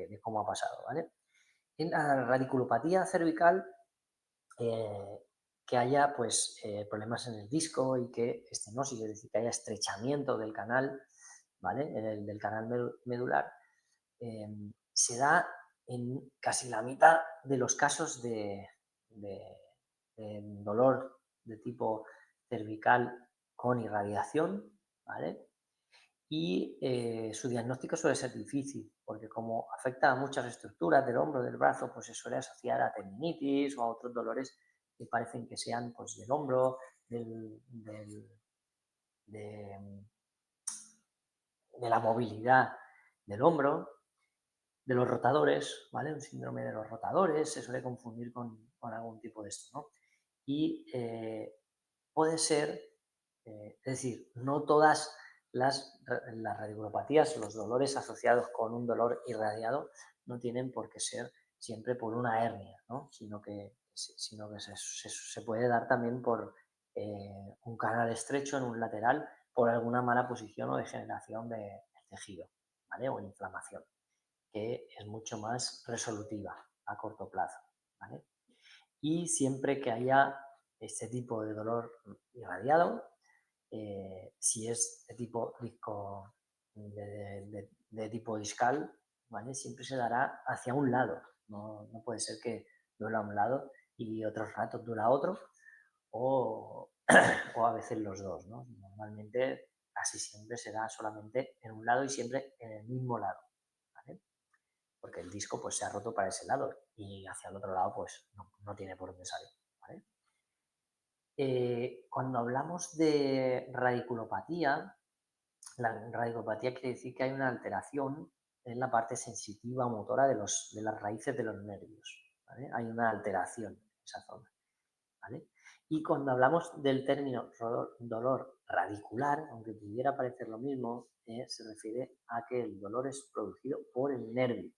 de cómo ha pasado, ¿vale? En la radiculopatía cervical, eh, que haya pues problemas en el disco y que estenosis, es decir, que haya estrechamiento del canal, ¿vale? Del canal medular, eh, se da en casi la mitad de los casos de- de dolor de tipo cervical con irradiación, ¿vale? Y su diagnóstico suele ser difícil, porque como afecta a muchas estructuras del hombro, del brazo, pues se suele asociar a tendinitis o a otros dolores que parecen que sean pues, del hombro, de, de la movilidad del hombro, de los rotadores, ¿vale? Un síndrome de los rotadores se suele confundir con algún tipo de esto, ¿no? Y puede ser, es decir, no todas las radiculopatías, los dolores asociados con un dolor irradiado, no tienen por qué ser siempre por una hernia, ¿no? Sino que se puede dar también por un canal estrecho en un lateral, por alguna mala posición o degeneración del tejido, ¿vale? O inflamación, que es mucho más resolutiva a corto plazo, ¿vale? Y siempre que haya este tipo de dolor irradiado, si es de tipo disco, de tipo discal, ¿vale? Siempre se dará hacia un lado. No puede ser que duela a un lado y otros ratos duela otro, o, o a veces los dos, ¿no? Normalmente casi siempre se da solamente en un lado y siempre en el mismo lado, ¿vale? Porque el disco pues se ha roto para ese lado y hacia el otro lado pues no tiene por dónde salir, ¿vale? Cuando hablamos de radiculopatía, la radiculopatía quiere decir que hay una alteración en la parte sensitiva o motora de las raíces de los nervios, ¿vale? Hay una alteración en esa zona, ¿vale? Y cuando hablamos del término dolor radicular, aunque pudiera parecer lo mismo, se refiere a que el dolor es producido por el nervio,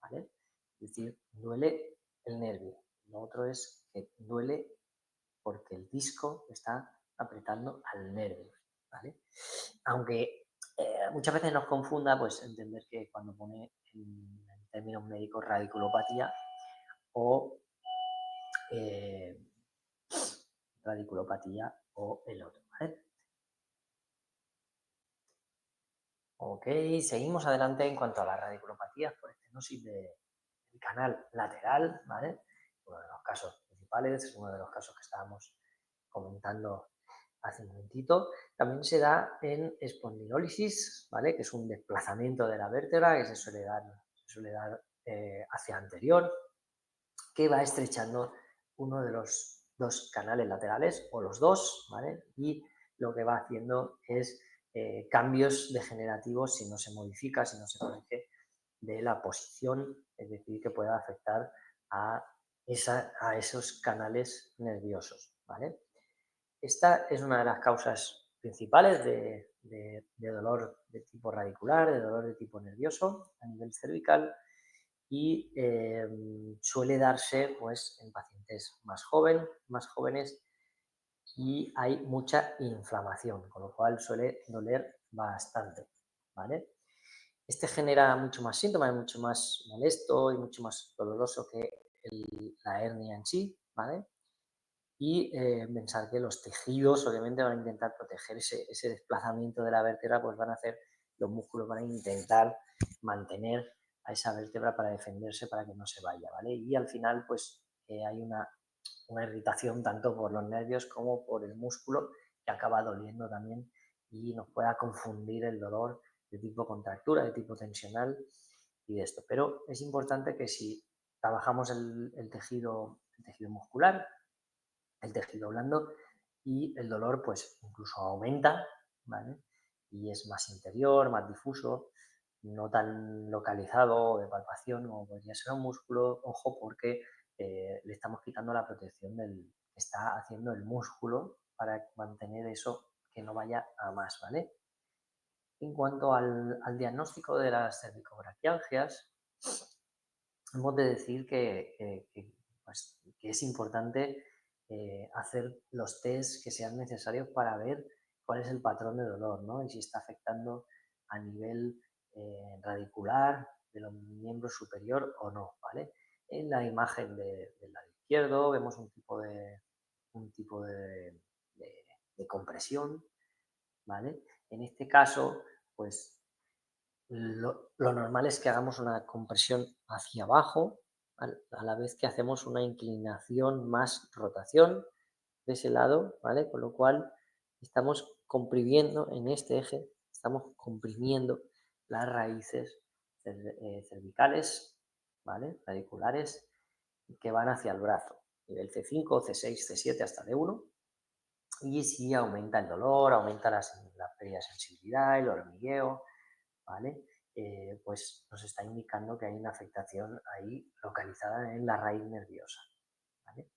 ¿vale? Es decir, duele el nervio. Lo otro es que duele porque el disco está apretando al nervio, ¿vale? Aunque muchas veces nos confunda, pues entender que cuando pone en términos médicos radiculopatía o eh, radiculopatía o el otro, ¿vale? Ok, seguimos adelante en cuanto a las radiculopatías por estenosis del canal lateral, ¿vale? Uno de los casos principales, es uno de los casos que estábamos comentando hace un momentito. También se da en espondilólisis, ¿vale? Que es un desplazamiento de la vértebra que se suele dar hacia anterior, que va estrechando uno de los dos canales laterales o los dos, ¿vale? Y lo que va haciendo es cambios degenerativos si no se modifica, si no se corrige de la posición, es decir, que pueda afectar a, a esos canales nerviosos, ¿vale? Esta es una de las causas principales de dolor de tipo radicular, de dolor de tipo nervioso a nivel cervical y suele darse pues, en pacientes más jóvenes y hay mucha inflamación, con lo cual suele doler bastante, ¿vale? Este genera mucho más síntomas, es mucho más molesto y mucho más doloroso que la hernia en sí, ¿vale? Y pensar que los tejidos obviamente van a intentar proteger ese desplazamiento de la vértebra, pues van a hacer, los músculos van a intentar mantener a esa vértebra para defenderse, para que no se vaya, ¿vale? Y al final, pues hay una irritación tanto por los nervios como por el músculo que acaba doliendo también y nos pueda confundir el dolor de tipo contractura, de tipo tensional y de esto. Pero es importante que si trabajamos el tejido muscular, el tejido blando y el dolor pues incluso aumenta, ¿vale? Y es más interior, más difuso, no tan localizado de palpación como podría ser un músculo, ojo, porque le estamos quitando la protección que está haciendo el músculo para mantener eso que no vaya a más, ¿vale? En cuanto al diagnóstico de las cervicobraquialgias, hemos de decir que es importante hacer los test que sean necesarios para ver cuál es el patrón de dolor, ¿no? Y si está afectando a nivel radicular del miembro superior o no, ¿vale? En la imagen del lado izquierdo vemos un tipo de compresión, ¿vale? En este caso, pues lo normal es que hagamos una compresión hacia abajo, a la vez que hacemos una inclinación más rotación de ese lado, ¿vale? Con lo cual estamos comprimiendo en este eje, estamos comprimiendo las raíces cervicales, ¿vale? Radiculares que van hacia el brazo, nivel C5, C6, C7 hasta D1. Y si aumenta el dolor, aumenta la pérdida de sensibilidad, el hormigueo, ¿vale? Pues nos está indicando que hay una afectación ahí localizada en la raíz nerviosa, ¿vale?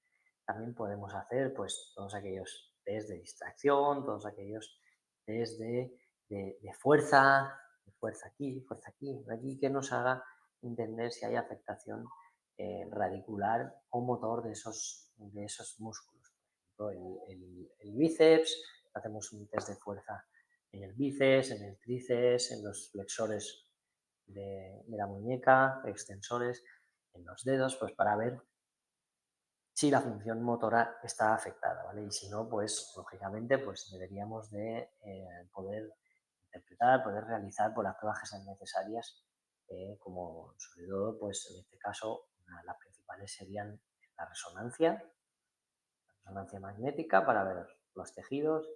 También podemos hacer pues todos aquellos test de distracción, todos aquellos test de fuerza aquí, allí, que nos haga entender si hay afectación radicular o motor de esos músculos. Por ejemplo, el bíceps, hacemos un test de fuerza en el bíceps, en el tríceps, en los flexores de la muñeca, extensores, en los dedos, pues para ver si la función motora está afectada, ¿vale? Y si no, pues lógicamente pues deberíamos de poder interpretar, poder realizar por las pruebas que sean necesarias, como sobre todo, pues en este caso, las principales serían la resonancia magnética para ver los tejidos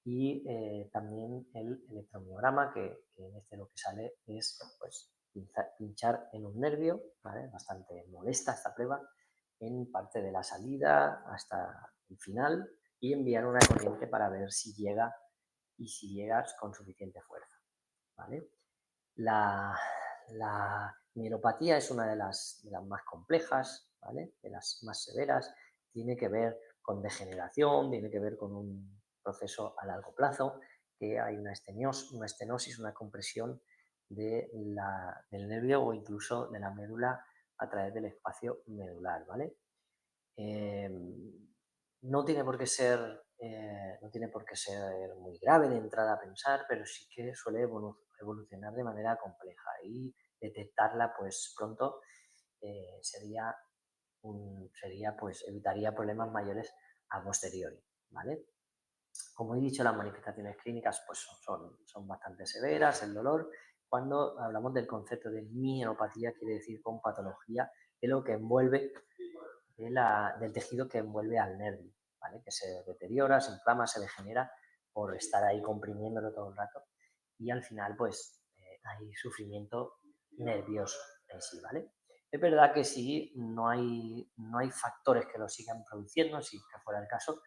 y también el electromiograma, que en este lo que sale es pues, pinchar en un nervio, ¿vale? Bastante molesta esta prueba, en parte de la salida hasta el final y enviar una corriente para ver si llega y si llegas con suficiente fuerza, ¿vale? La neuropatía es una de las más complejas, ¿vale? De las más severas. Tiene que ver con degeneración, tiene que ver con un proceso a largo plazo, que hay una estenosis, una compresión del nervio o incluso de la médula a través del espacio medular, ¿vale? Eh, no tiene por qué ser muy grave de entrada a pensar, pero sí que suele evolucionar de manera compleja y detectarla pues pronto pues evitaría problemas mayores a posteriori, ¿vale? Como he dicho, las manifestaciones clínicas pues son bastante severas, el dolor. Cuando hablamos del concepto de mielopatía, quiere decir con patología de lo que envuelve del tejido que envuelve al nervio, ¿vale? Que se deteriora, se inflama, se degenera por estar ahí comprimiéndolo todo el rato y al final pues hay sufrimiento nervioso en sí, ¿vale? Es verdad que si no hay factores que lo sigan produciendo, si que fuera el caso,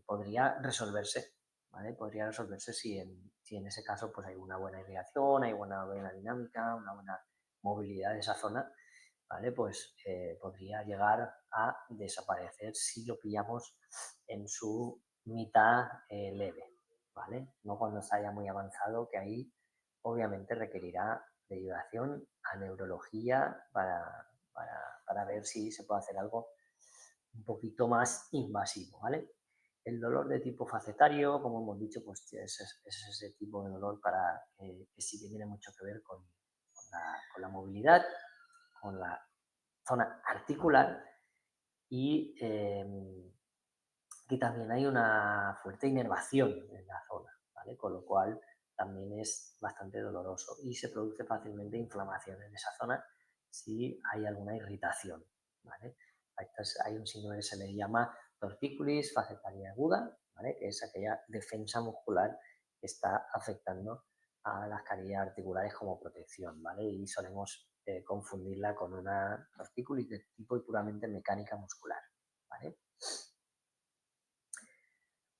podría resolverse, ¿vale? Podría resolverse si en ese caso pues hay una buena irrigación, hay una buena dinámica, una buena movilidad de esa zona, ¿vale? Pues podría llegar a desaparecer si lo pillamos en su mitad leve, ¿vale? No cuando está ya muy avanzado, que ahí obviamente requerirá derivación a neurología para ver si se puede hacer algo un poquito más invasivo, ¿vale? El dolor de tipo facetario, como hemos dicho, pues es ese tipo de dolor que sí que tiene mucho que ver con la movilidad, con la zona articular y que también hay una fuerte inervación en la zona, ¿vale? Con lo cual también es bastante doloroso y se produce fácilmente inflamación en esa zona si hay alguna irritación, ¿vale? Hay un síndrome que se le llama tortícolis facetaria aguda, ¿vale? Que es aquella defensa muscular que está afectando a las carillas articulares como protección, ¿vale? Y solemos confundirla con una tortícolis de tipo puramente mecánica muscular, ¿vale?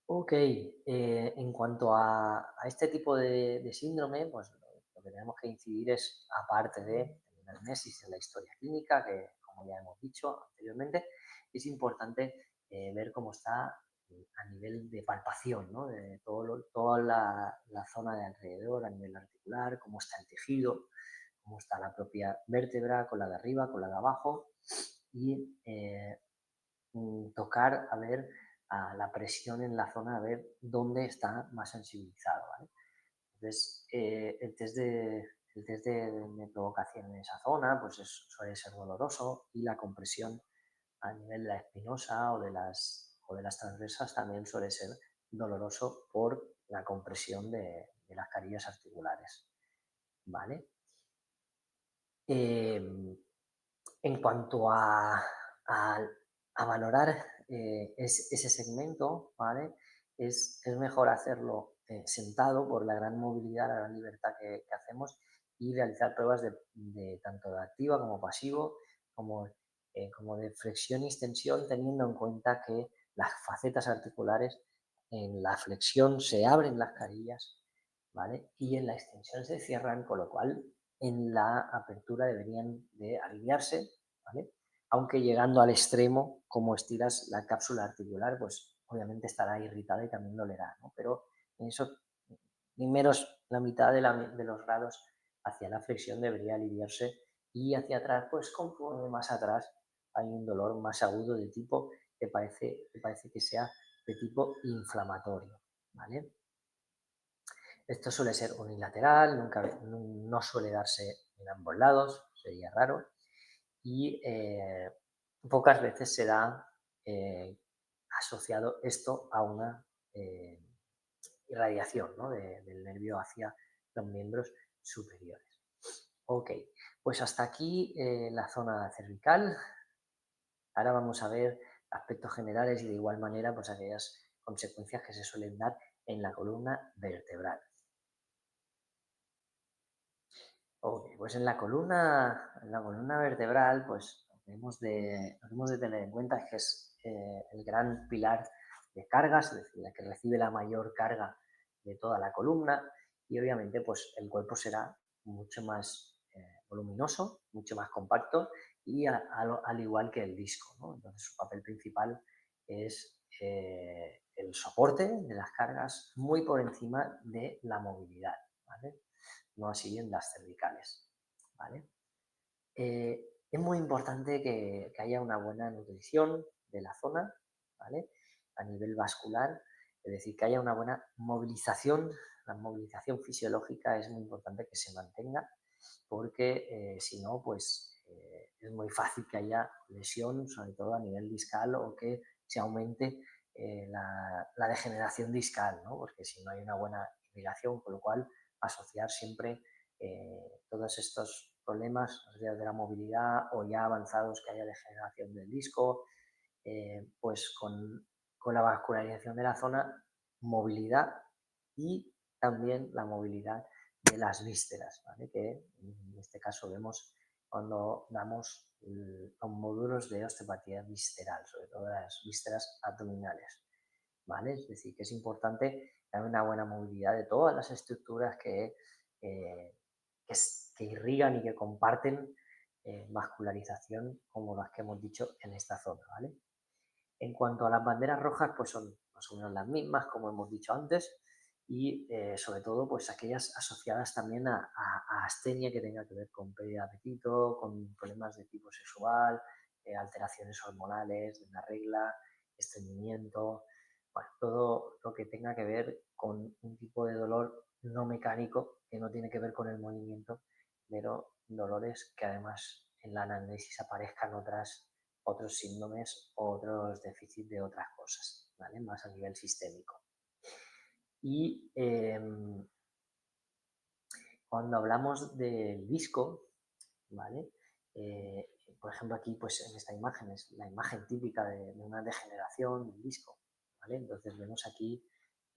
Ok, en cuanto a este tipo de síndrome, pues lo que tenemos que incidir es, aparte de la anamnesis en la historia clínica, que como ya hemos dicho anteriormente, es importante ver cómo está a nivel de palpación, ¿no? De toda la zona de alrededor, a nivel articular, cómo está el tejido, cómo está la propia vértebra, con la de arriba, con la de abajo, y tocar a ver a la presión en la zona, a ver dónde está más sensibilizado, ¿vale? Entonces, el el test de provocación en esa zona pues suele ser doloroso y la compresión a nivel de la espinosa o de las transversas también suele ser doloroso por la compresión de las carillas articulares, ¿vale? Eh, en cuanto a valorar ese segmento, ¿vale? Es mejor hacerlo sentado por la gran movilidad, la gran libertad que hacemos y realizar pruebas de tanto de activa como pasivo, como, como de flexión y extensión, teniendo en cuenta que las facetas articulares en la flexión se abren las carillas, ¿vale? Y en la extensión se cierran, con lo cual en la apertura deberían de alinearse, ¿vale? Aunque llegando al extremo, como estiras la cápsula articular, pues obviamente estará irritada y también dolerá, ¿no? Pero en esos primeros, la mitad de los grados hacia la flexión debería aliviarse y hacia atrás, pues conforme más atrás hay un dolor más agudo de tipo que parece que sea de tipo inflamatorio, ¿vale? Esto suele ser unilateral, no suele darse en ambos lados, sería raro, y pocas veces se da eh, asociado esto a una eh, irradiación, ¿no? Del nervio hacia los miembros superiores. Ok, pues hasta aquí la zona cervical. Ahora vamos a ver aspectos generales y de igual manera pues aquellas consecuencias que se suelen dar en la columna vertebral. Ok, pues en la columna vertebral, pues lo que hemos de tener en cuenta es que es el gran pilar de cargas, es decir, la que recibe la mayor carga de toda la columna y obviamente pues el cuerpo será mucho más voluminoso, mucho más compacto y al igual que el disco, ¿no? Entonces su papel principal es el soporte de las cargas muy por encima de la movilidad, ¿vale? No así en las cervicales, ¿vale? Es muy importante que haya una buena nutrición de la zona, ¿vale? A nivel vascular, es decir, que haya una buena movilización. La movilización fisiológica es muy importante que se mantenga, porque si no, pues es muy fácil que haya lesión, sobre todo a nivel discal, o que se aumente la degeneración discal, ¿no? Porque si no hay una buena irrigación, con lo cual asociar siempre todos estos problemas de la movilidad o ya avanzados que haya degeneración del disco, pues con la vascularización de la zona, movilidad y también la movilidad de las vísceras, ¿vale? Que en este caso vemos cuando damos los módulos de osteopatía visceral, sobre todo las vísceras abdominales, ¿vale? Es decir, que es importante tener una buena movilidad de todas las estructuras eh, que irrigan y que comparten vascularización como las que hemos dicho en esta zona, ¿vale? En cuanto a las banderas rojas, pues son más o menos las mismas, como hemos dicho antes, y sobre todo pues aquellas asociadas también a astenia que tenga que ver con pérdida de apetito, con problemas de tipo sexual, alteraciones hormonales de la regla, estreñimiento, bueno, todo lo que tenga que ver con un tipo de dolor no mecánico que no tiene que ver con el movimiento, pero dolores que además en la anamnesis aparezcan otros síndromes o otros déficits de otras cosas, ¿vale? Más a nivel sistémico. Y cuando hablamos del disco, ¿vale? Por ejemplo, aquí, pues en esta imagen es la imagen típica de una degeneración del disco, ¿vale? Entonces vemos aquí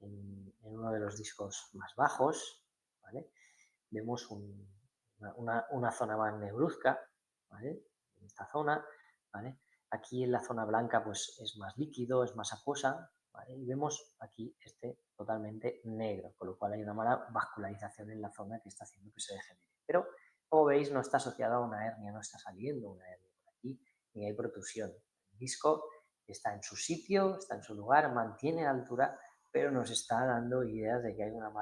en uno de los discos más bajos, ¿vale? Vemos una zona más negruzca, ¿vale? En esta zona, ¿vale? Aquí en la zona blanca pues es más líquido, es más acuosa, ¿vale? Y vemos aquí totalmente negro, con lo cual hay una mala vascularización en la zona que está haciendo que se degenere. Pero, como veis, no está asociada a una hernia, no está saliendo una hernia por aquí, ni hay protrusión. El disco está en su sitio, está en su lugar, mantiene altura, pero nos está dando ideas de que hay una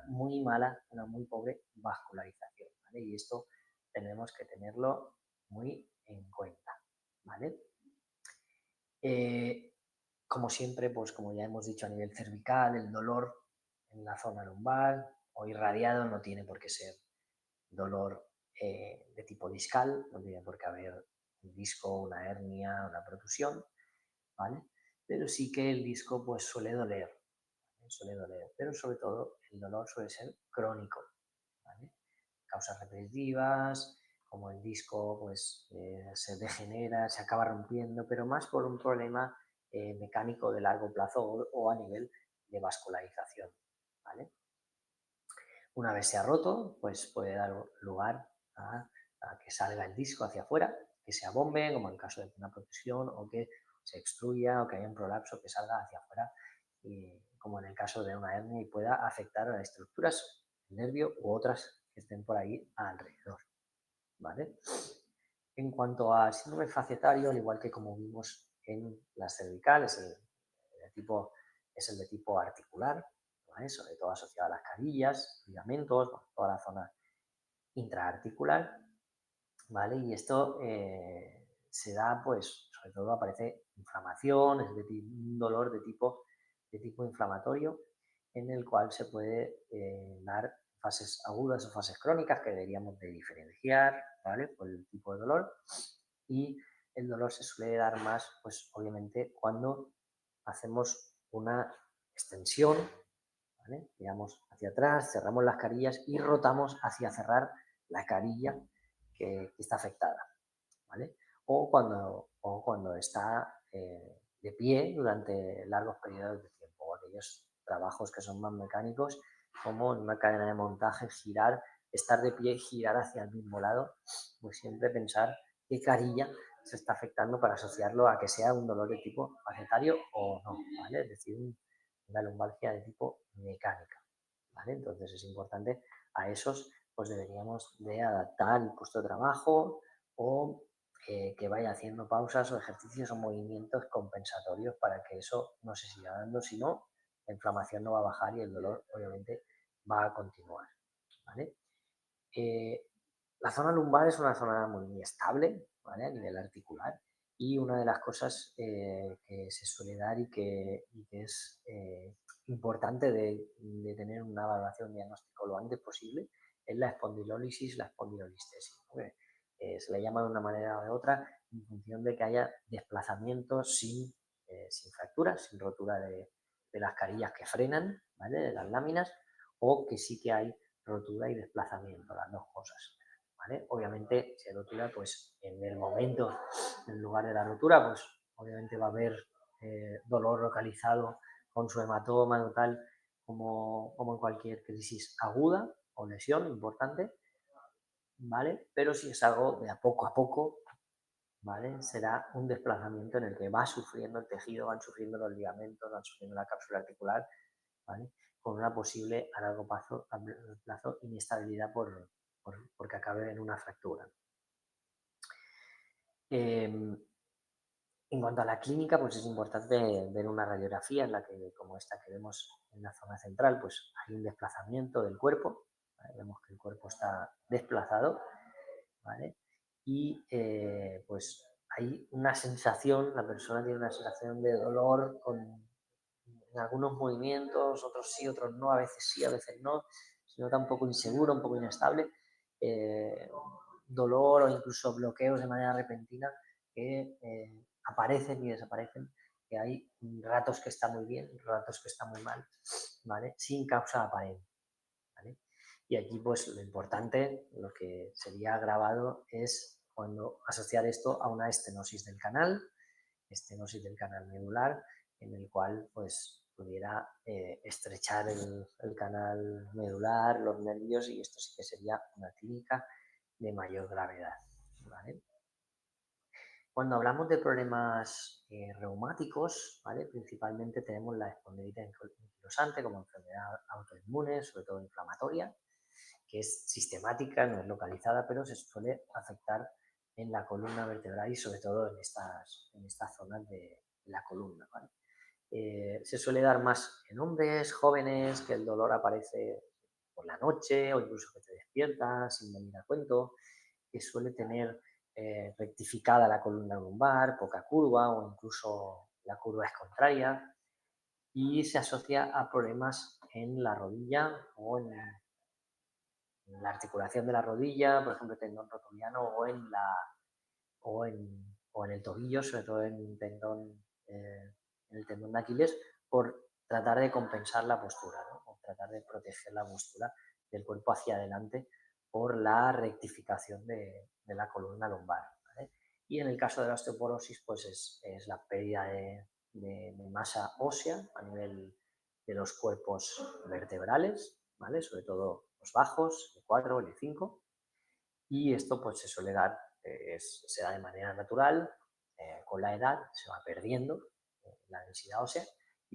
muy mala, una muy pobre vascularización, ¿vale? Y esto tenemos que tenerlo muy en cuenta, ¿vale? Eh, como siempre, pues como ya hemos dicho a nivel cervical, el dolor en la zona lumbar o irradiado no tiene por qué ser dolor de tipo discal, no tiene por qué haber un disco, una hernia, una protusión, ¿vale? Pero sí que el disco pues suele doler, pero sobre todo el dolor suele ser crónico, ¿vale? Causas repetitivas, como el disco pues se degenera, se acaba rompiendo, pero más por un problema mecánico de largo plazo o a nivel de vascularización, ¿vale? Una vez se ha roto, pues puede dar lugar a que salga el disco hacia afuera, que se abombe, como en caso de una protección, o que se extruya o que haya un prolapso que salga hacia afuera, como en el caso de una hernia, y pueda afectar a las estructuras, el nervio u otras que estén por ahí alrededor. ¿Vale? En cuanto al síndrome facetario, al igual que como vimos en las cervicales, es el de tipo articular, ¿vale? Sobre todo asociado a las carillas, ligamentos, bueno, toda la zona intraarticular, ¿vale? Y esto se da, pues, sobre todo aparece inflamación, es decir, un dolor de tipo inflamatorio, en el cual se puede dar fases agudas o fases crónicas que deberíamos de diferenciar, ¿vale? Por el tipo de dolor. Y el dolor se suele dar más, pues, obviamente, cuando hacemos una extensión, ¿vale? Tiramos hacia atrás, cerramos las carillas y rotamos hacia cerrar la carilla que está afectada, ¿vale? O cuando está de pie durante largos periodos de tiempo, o aquellos trabajos que son más mecánicos, como en una cadena de montaje, girar, estar de pie y girar hacia el mismo lado, pues siempre pensar qué carilla se está afectando para asociarlo a que sea un dolor de tipo facetario o no, ¿vale? Es decir, una lumbalgia de tipo mecánica, ¿vale? Entonces es importante a esos, pues deberíamos de adaptar el puesto de trabajo o que vaya haciendo pausas o ejercicios o movimientos compensatorios para que eso no se siga dando, si no, la inflamación no va a bajar y el dolor obviamente va a continuar, ¿vale? Eh, la zona lumbar es una zona muy estable, ¿vale? A nivel articular, y una de las cosas que se suele dar y que es importante de tener una valoración diagnóstico lo antes posible es la espondilólisis, la espondilolistesis, ¿no? Se le llama de una manera o de otra en función de que haya desplazamientos sin fracturas, sin rotura de las carillas que frenan, ¿vale? De las láminas, o que sí que hay rotura y desplazamiento, las dos cosas, ¿vale? Obviamente, si hay rotura, pues en el momento, en lugar de la rotura, pues obviamente va a haber dolor localizado con su hematoma o tal, como en cualquier crisis aguda o lesión importante, ¿vale? Pero si es algo de a poco, ¿vale? Será un desplazamiento en el que va sufriendo el tejido, van sufriendo los ligamentos, van sufriendo la cápsula articular, ¿vale? Con una posible a largo plazo inestabilidad porque acabe en una fractura. En cuanto a la clínica, pues es importante ver una radiografía en la que, como esta que vemos en la zona central, pues hay un desplazamiento del cuerpo, ¿vale? Vemos que el cuerpo está desplazado, ¿vale? Y pues hay una sensación, la persona tiene una sensación de dolor en algunos movimientos, otros sí, otros no, a veces sí, a veces no, se nota un poco inseguro, un poco inestable, eh, dolor o incluso bloqueos de manera repentina que aparecen y desaparecen, que hay ratos que está muy bien, ratos que está muy mal, ¿vale? Sin causa aparente, ¿vale? Y aquí pues lo importante, lo que sería grabado es cuando asociar esto a una estenosis del canal medular, en el cual pues pudiera estrechar el canal medular, los nervios, y esto sí que sería una clínica de mayor gravedad, ¿vale? Cuando hablamos de problemas reumáticos, ¿vale? Principalmente tenemos la espondilitis anquilosante como enfermedad autoinmune, sobre todo inflamatoria, que es sistemática, no es localizada, pero se suele afectar en la columna vertebral y sobre todo en estas zonas de la columna, ¿vale? Se suele dar más en hombres jóvenes, que el dolor aparece por la noche o incluso que te despiertas sin venir a cuento, que suele tener rectificada la columna lumbar, poca curva o incluso la curva es contraria, y se asocia a problemas en la rodilla o en la articulación de la rodilla, por ejemplo, tendón rotuliano o en el tobillo, sobre todo en el tendón de Aquiles, por tratar de compensar la postura, ¿no? O tratar de proteger la postura del cuerpo hacia adelante por la rectificación de la columna lumbar, ¿vale? Y en el caso de la osteoporosis, pues es la pérdida de masa ósea a nivel de los cuerpos vertebrales, ¿vale? Sobre todo los bajos, el 4, el 5, y esto pues se suele dar, se da de manera natural, con la edad se va perdiendo la densidad ósea,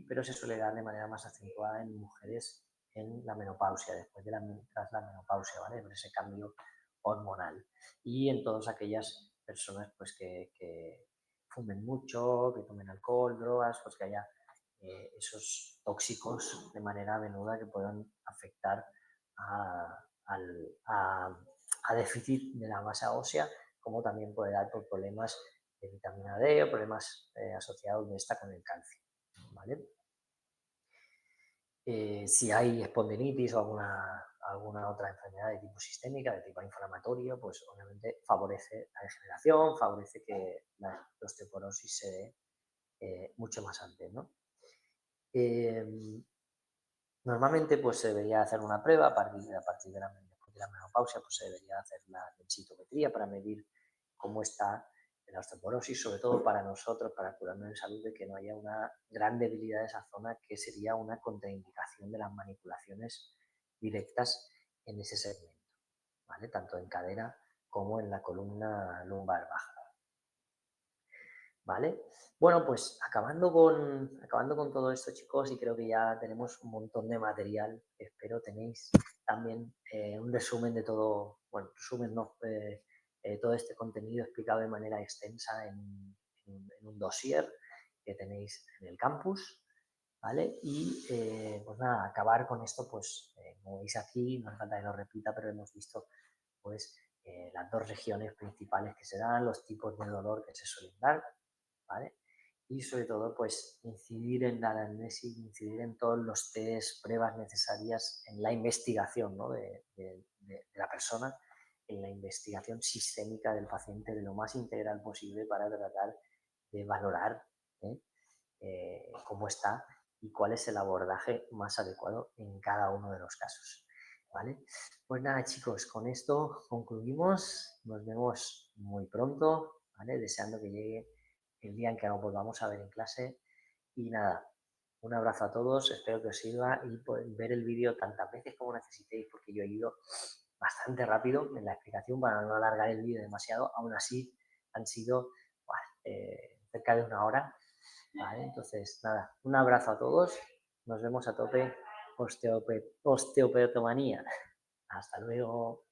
pero se suele dar de manera más acentuada en mujeres en la menopausia, tras la menopausia, ¿vale? Por ese cambio hormonal. Y en todas aquellas personas pues que fumen mucho, que tomen alcohol, drogas, pues que haya esos tóxicos de manera menuda que puedan afectar a, al- a a déficit de la masa ósea, como también puede dar por problemas de vitamina D o problemas asociados de esta con el calcio, ¿vale? Si hay espondilitis o alguna otra enfermedad de tipo sistémica, de tipo inflamatorio, pues obviamente favorece la degeneración, favorece que la osteoporosis se dé mucho más antes, ¿no? Eh, Normalmente pues se debería hacer una prueba a partir después de la menopausia, pues se debería hacer la densitometría para medir cómo está la osteoporosis, sobre todo para nosotros, para curarnos en salud, de que no haya una gran debilidad de esa zona, que sería una contraindicación de las manipulaciones directas en ese segmento, ¿vale? Tanto en cadera como en la columna lumbar baja. ¿Vale? Bueno, pues acabando con todo esto, chicos, y creo que ya tenemos un montón de material. Espero tenéis también un resumen de todo, bueno, resumen no, todo este contenido explicado de manera extensa en un dossier que tenéis en el campus, ¿vale? Y pues nada, acabar con esto, pues como veis aquí, no hace falta que lo repita, pero hemos visto pues las dos regiones principales que se dan, los tipos de dolor que se suelen dar, ¿vale? Y sobre todo, pues incidir en la anamnesis, incidir en todos los test, pruebas necesarias en la investigación, ¿no? de la persona, en la investigación sistémica del paciente de lo más integral posible para tratar de valorar, ¿eh? Cómo está y cuál es el abordaje más adecuado en cada uno de los casos. ¿Vale? Pues nada, chicos, con esto concluimos. Nos vemos muy pronto, ¿vale? Deseando que llegue el día en que nos volvamos a ver en clase. Y nada, un abrazo a todos, espero que os sirva y ver el vídeo tantas veces como necesitéis, porque yo he ido bastante rápido en la explicación para no alargar el vídeo demasiado. Aún así, han sido cerca de una hora. ¿Vale? Entonces, nada, un abrazo a todos, nos vemos a tope, osteopetomanía. Hasta luego.